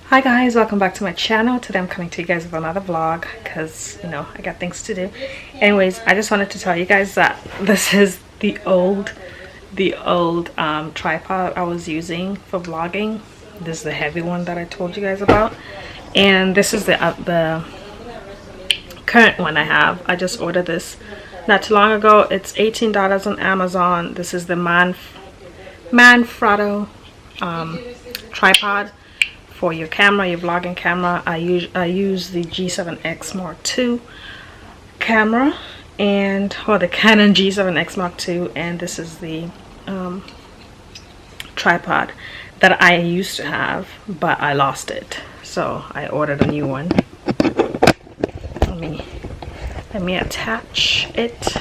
Hi guys, welcome back to my channel. Today I'm coming to you guys with another vlog because you know I got things to do. Anyways, I just wanted to tell you guys that this is the old tripod I was using for vlogging. This is the heavy one that I told you guys about, and this is the current one I have. I just ordered this not too long ago. It's $18 on Amazon. This is the Manfrotto tripod for your camera, your vlogging camera. I use the G7X Mark II camera, or the Canon G7X Mark II, and this is the tripod that I used to have, but I lost it, so I ordered a new one. Let me attach it.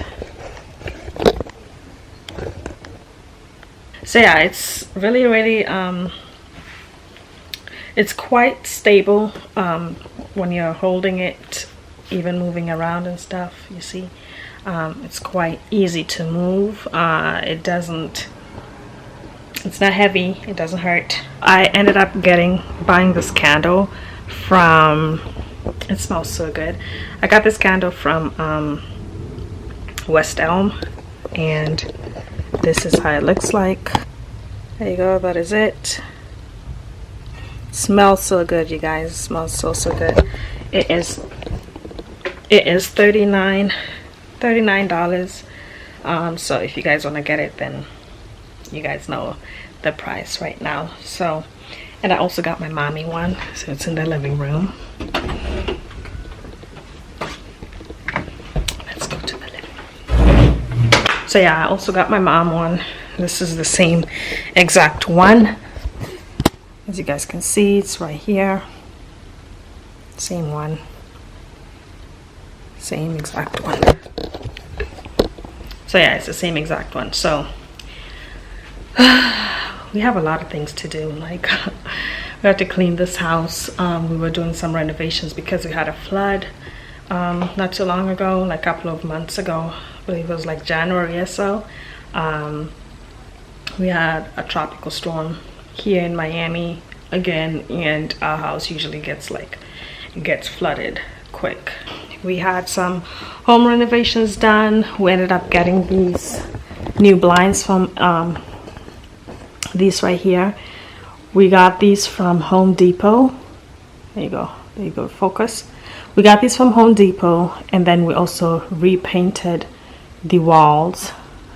So yeah, it's really it's quite stable when you're holding it, even moving around and stuff. You see, it's quite easy to move. It's not heavy, it doesn't hurt. I ended up buying this candle from, it smells so good. I got this candle from West Elm, and this is how it looks like. There you go, that is it. Smells so good, you guys. It smells so good. It is $39. So if you guys want to get it, then you guys know the price right now. So, and I also got my mommy one, so it's in the living room. Let's go to the living room. So yeah, I also got my mom one. This is the same exact one. As you guys can see, it's right here. Same one. Same exact one. So yeah, it's the same exact one. So we have a lot of things to do. Like we have to clean this house. We were doing some renovations because we had a flood not too long ago, like a couple of months ago. I believe it was like January or so. We had a tropical storm here in Miami again, and our house usually gets flooded quick. We had some home renovations done. We ended up getting these new blinds from these right here. We got these from Home Depot. There you go, focus. We got these from Home Depot, and then we also repainted the walls.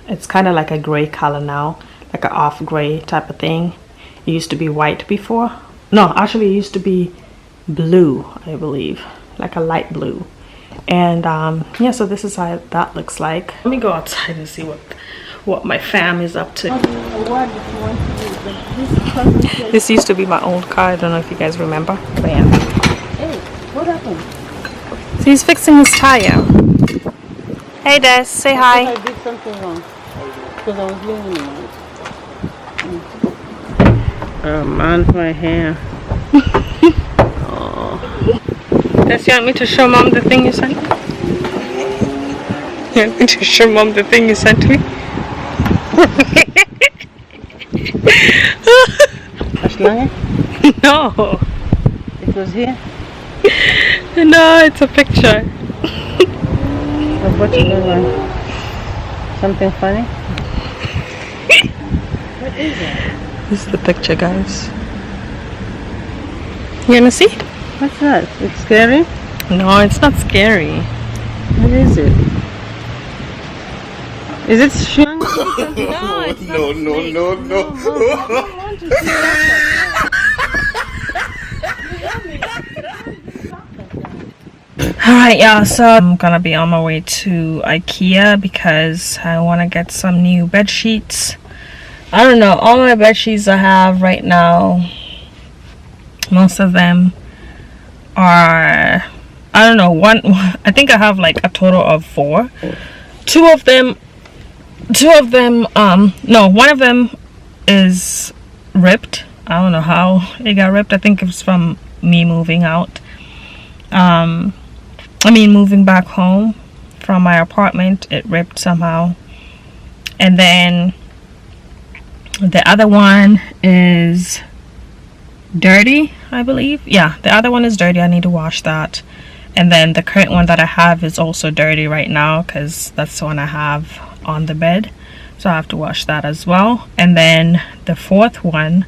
It's kind of like a gray color now, like an off gray type of thing. It used to be white before. No, actually it used to be blue, I believe, like a light blue. And yeah, so this is how that looks like. Let me go outside and see what my fam is up to. This used to be my old car. I don't know if you guys remember. But yeah. Hey, what happened? So he's fixing his tire. Hey Des, say hi. I did something wrong because I was leaving it. Oh man, my hair. Oh. Does you want me to show mom the thing you sent? You want me to show mom the thing you sent me? Ashlange? No. It was here? No, it's a picture. Of what you look like? Something funny? What is it? This is the picture, guys. You gonna see? What's that? It's scary? No, it's not scary. What is it? Is it Ashlange? No, it's not. No. I don't want to see that. Alright, yeah, so I'm gonna be on my way to IKEA because I want to get some new bed sheets. I don't know, all my bed sheets I have right now, most of them are, I don't know, I think I have like a total of 4. One of them is ripped. I don't know how it got ripped. I think it was from me moving out. Moving back home from my apartment, it ripped somehow. And then the other one is dirty, I believe. Yeah, the other one is dirty. I need to wash that. And then the current one that I have is also dirty right now because that's the one I have on the bed. So I have to wash that as well. And then the fourth one,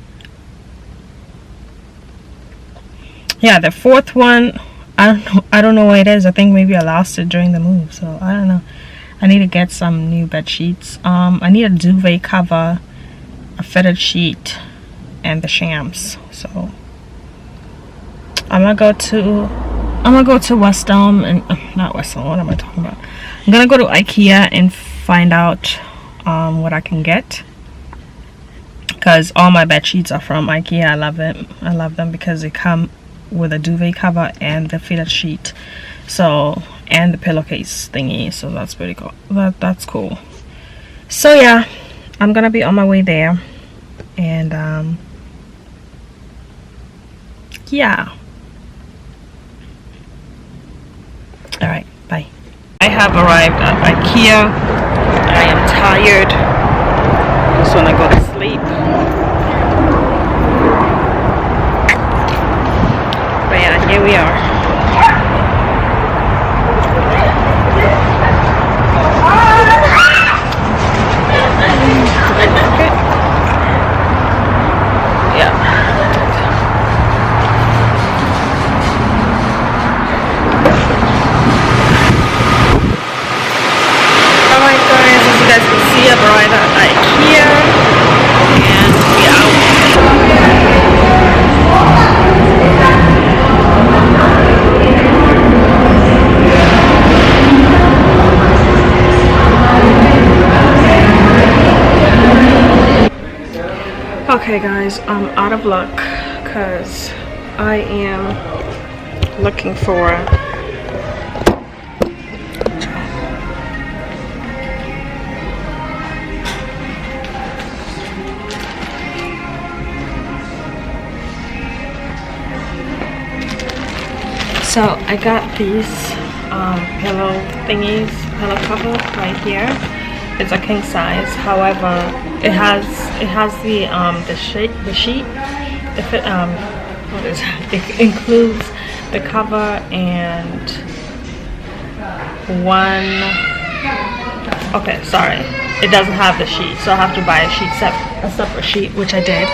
yeah, the fourth one, I don't know what it is. I think maybe I lost it during the move, so I don't know. I need to get some new bed sheets. I need a duvet cover, a fitted sheet, and the shams. So I'm gonna go to West Elm, and not West Elm, what am I talking about? I'm gonna go to IKEA and find out what I can get, because all my bed sheets are from IKEA. I love them because they come with a duvet cover and the fitted sheet, so, and the pillowcase thingy, so that's pretty cool. That's cool. So yeah, I'm gonna be on my way there, and yeah. All right, bye. I have arrived at IKEA. I am tired. Just want to go to sleep. But yeah, here we are. Arrived at IKEA and we out. Okay guys, I'm out of luck because I am looking for So I got these pillow thingies, pillow cover right here. It's a king size. However, it has the sheet. If it what is it? It includes the cover and one. Okay, sorry, it doesn't have the sheet, so I have to buy a separate sheet, which I did.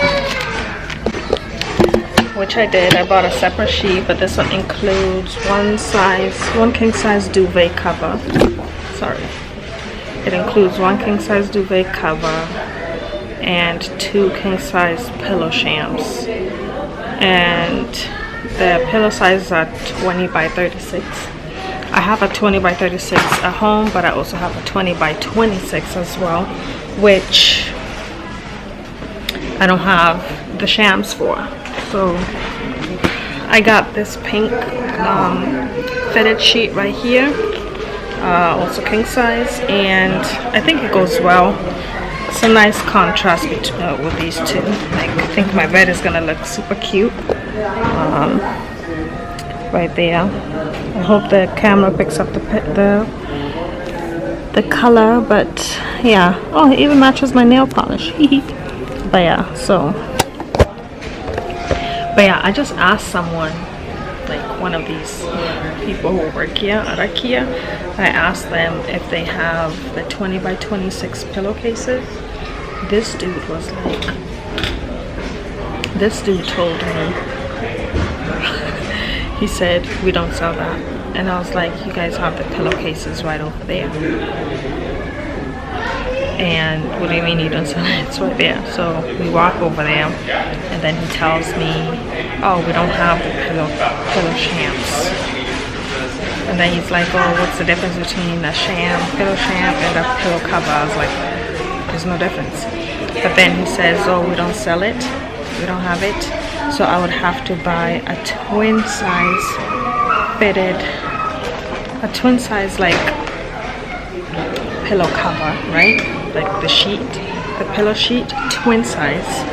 I bought a separate sheet, but this one includes one king size duvet cover. Sorry. It includes one king size duvet cover and 2 king size pillow shams. And the pillow sizes are 20 by 36. I have a 20 by 36 at home, but I also have a 20 by 26 as well, which I don't have the shams for. So I got this pink fitted sheet right here, also king size, and I think it goes well. It's a nice contrast with these two. Like, I think my bed is gonna look super cute right there. I hope the camera picks up the color, but yeah. Oh, it even matches my nail polish. But yeah, so. But yeah, I just asked someone, like one of these people who work here at IKEA, I asked them if they have the 20 by 26 pillowcases. This dude told me, he said, we don't sell that. And I was like, you guys have the pillowcases right over there. And what do you mean you don't sell it? It's right there. So we walk over there, and then he tells me, oh, we don't have the pillow shams. And then he's like, oh, what's the difference between a pillow sham and a pillow cover? I was like, there's no difference. But then he says, oh, we don't sell it, we don't have it, so I would have to buy a twin size like pillow cover, right? Like the pillow sheet, twin size,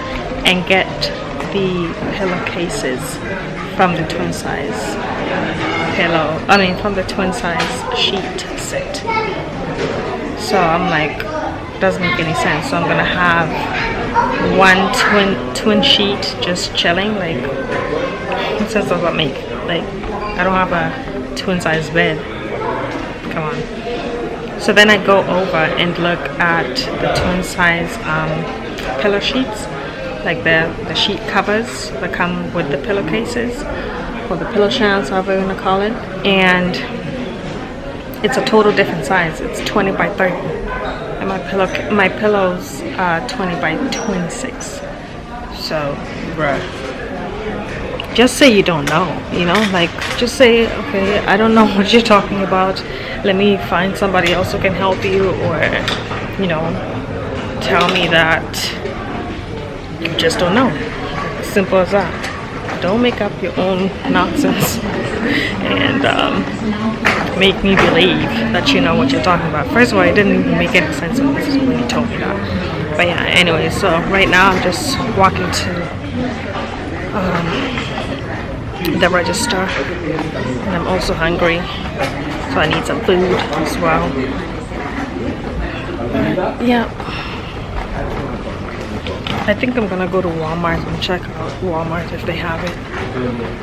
and get the pillowcases from the twin size from the twin size sheet set. So I'm like, doesn't make any sense. So I'm gonna have one twin sheet just chilling. Like, what sense does that make? Like, I don't have a twin size bed. Come on. So then I go over and look at the twin size pillow sheets, like the sheet covers that come with the pillowcases, or the pillow shrouds, however you want to call it. And it's a total different size. It's 20 by 30, and my pillows are 20 by 26. So, bruh, just say you don't know, you know, like, just say, okay, I don't know what you're talking about. Let me find somebody else who can help you, or, you know, tell me that you just don't know. Simple as that. Don't make up your own nonsense and make me believe that you know what you're talking about. First of all, it didn't even make any sense when you told me that. But yeah, anyway, so right now I'm just walking to the register, and I'm also hungry, so I need some food as well. Yeah, I think I'm gonna go to Walmart and check out Walmart if they have it.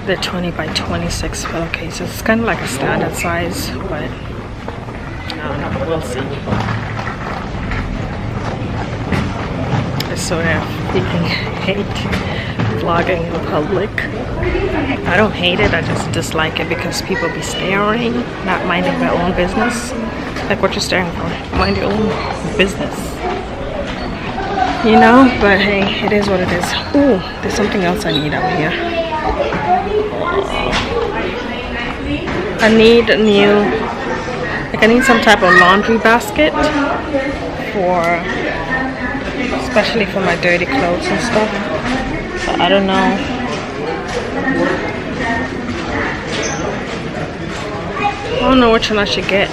The 20 by 26 pillowcases. It's kind of like a standard size, but I don't know, we'll see. I sort of freaking hate vlogging in public. I don't hate it, I just dislike it because people be staring, not minding their own business. Like, what you're staring for? Mind your own business. You know, but hey, it is what it is. Ooh, there's something else I need out here. I need a new, like, I need some type of laundry basket for, especially for my dirty clothes and stuff. But I don't know. I don't know which one I should get.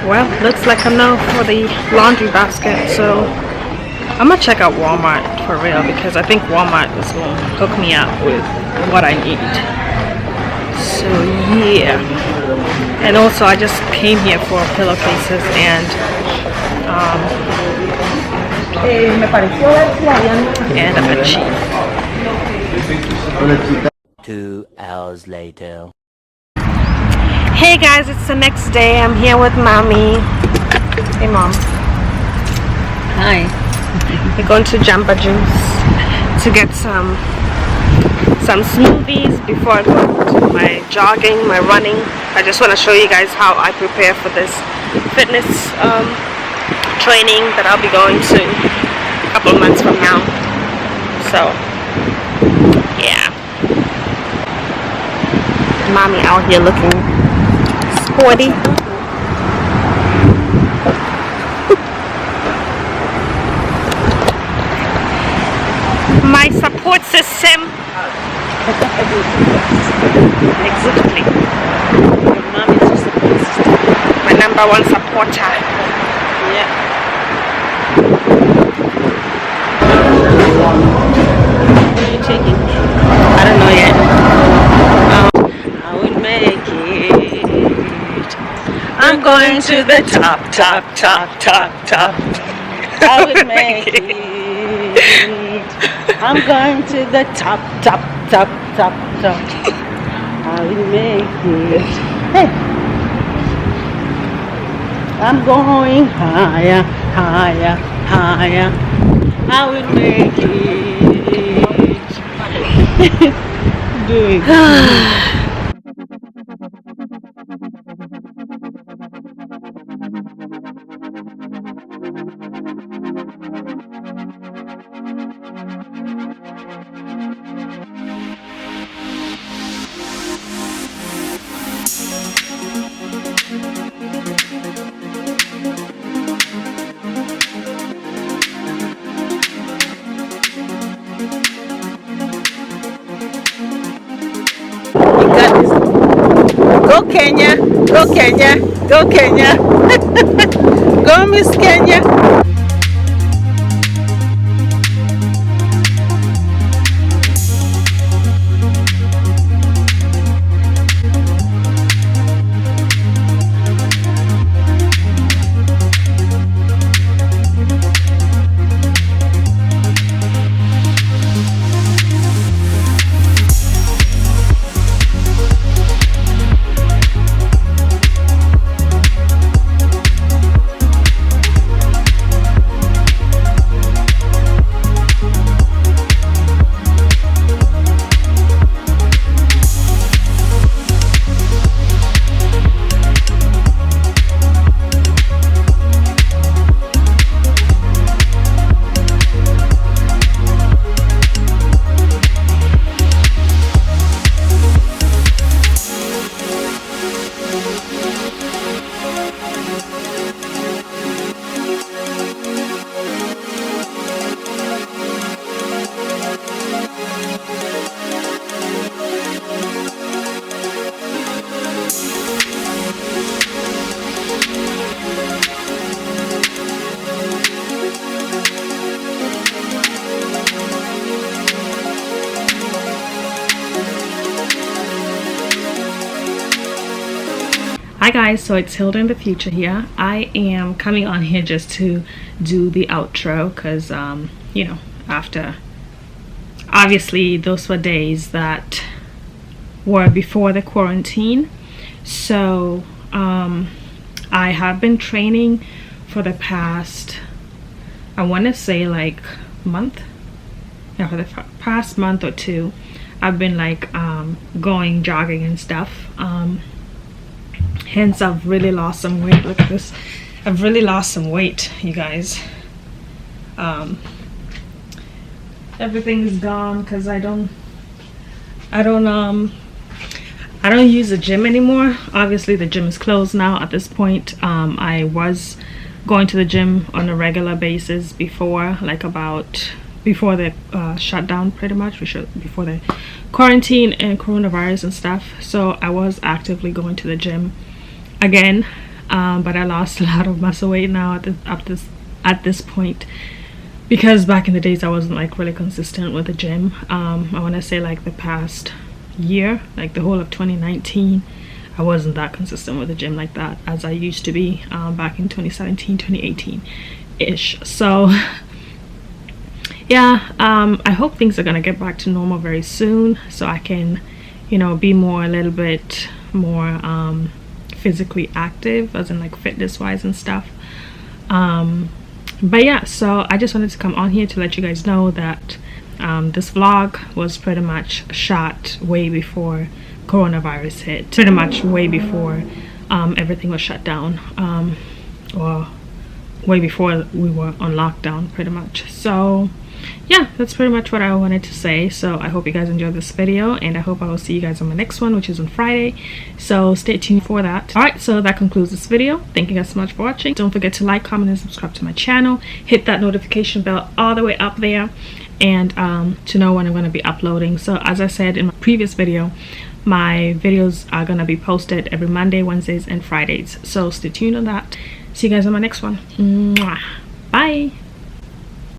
Well, looks like a no for the laundry basket, so I'm gonna check out Walmart for real, because I think Walmart is gonna hook me up with what I need. So yeah, and also I just came here for pillowcases and a bed sheet. 2 hours later. Hey guys, it's the next day. I'm here with mommy. Hey mom. Hi. We're going to Jamba Juice to get some smoothies before I go to my jogging, my running. I just want to show you guys how I prepare for this fitness training that I'll be going to a couple of months from now. So yeah, mommy out here looking sporty. My support system. Exactly. Mom is your support system. My number one supporter. Yeah. What are you taking? I don't know yet. I will make it. I'm going to the top. I will make it. I'm going to the top. I will make it. Hey. I'm going higher. I will make it. Doing Go Kenya, go Kenya, go Kenya. Go Miss Kenya. Hi guys, so it's Hilda in the future here. I am coming on here just to do the outro because you know, after obviously those were days that were before the quarantine. So I have been training for the past, I want to say like month. Yeah, for the past month or two I've been like going jogging and stuff. Hence I've really lost some weight. Look at this. I've really lost some weight, you guys. Everything's gone because I don't use the gym anymore. Obviously the gym is closed now at this point. I was going to the gym on a regular basis before, like before the shutdown, pretty much before the quarantine and coronavirus and stuff. So I was actively going to the gym again, but I lost a lot of muscle weight now at this point, because back in the days I wasn't like really consistent with the gym. I want to say like the past year, like the whole of 2019, I wasn't that consistent with the gym like that as I used to be back in 2017, 2018 ish. So yeah, I hope things are gonna get back to normal very soon, so I can, you know, be a little bit more physically active, as in like fitness wise and stuff. But yeah, so I just wanted to come on here to let you guys know that this vlog was pretty much shot way before coronavirus hit, pretty much way before everything was shut down, or way before we were on lockdown pretty much. So yeah, that's pretty much what I wanted to say. So I hope you guys enjoyed this video, and I hope I will see you guys on my next one, which is on Friday, so stay tuned for that. All right, so that concludes this video. Thank you guys so much for watching. Don't forget to like, comment, and subscribe to my channel. Hit that notification bell all the way up there, and to know when I'm going to be uploading. So as I said in my previous video, my videos are going to be posted every Monday, Wednesdays, and Fridays, so stay tuned on that. See you guys on my next one. Mwah. Bye.